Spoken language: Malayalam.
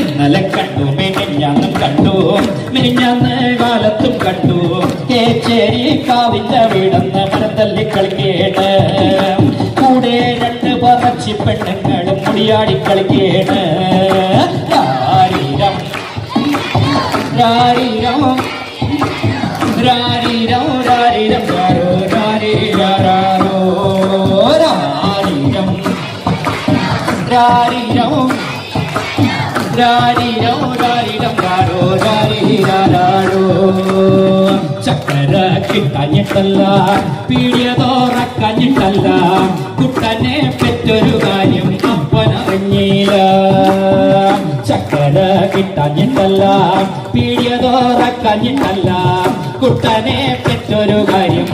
ഇന്നലെ കണ്ടു മിനിഞ്ഞാന്നും കണ്ടു മിനിഞ്ഞാന്ന് കാലത്തും കണ്ടു കേച്ചേരി കാവിന്റെ വീടന്ന് മരത്തല്ലി കളിക്കേണ് കൂടെ രണ്ട് പറച്ചി പെണ്ണുങ്ങളും മുടിയാടി കളിക്കേണ് രാരീരം രാരീരം രാരീരം രാരീരം രാരോ രാരീരാരോ രാരീരം രാരീരം രാരീരം രാരീരം രാരോ രാരീരാരോ ചക്കര കിട്ടാഞ്ഞിട്ടല്ല പീഡിയതോറക്കഞ്ഞിട്ടല്ല കുട്ടനെ പെറ്റൊരു കാര്യം അപ്പനറിഞ്ഞില്ല ചക്കര കിട്ടാഞ്ഞിട്ടല്ല പീഡിയതോറക്കഞ്ഞിട്ടല്ല കുട്ടനെ പെറ്റൊരു കാര്യം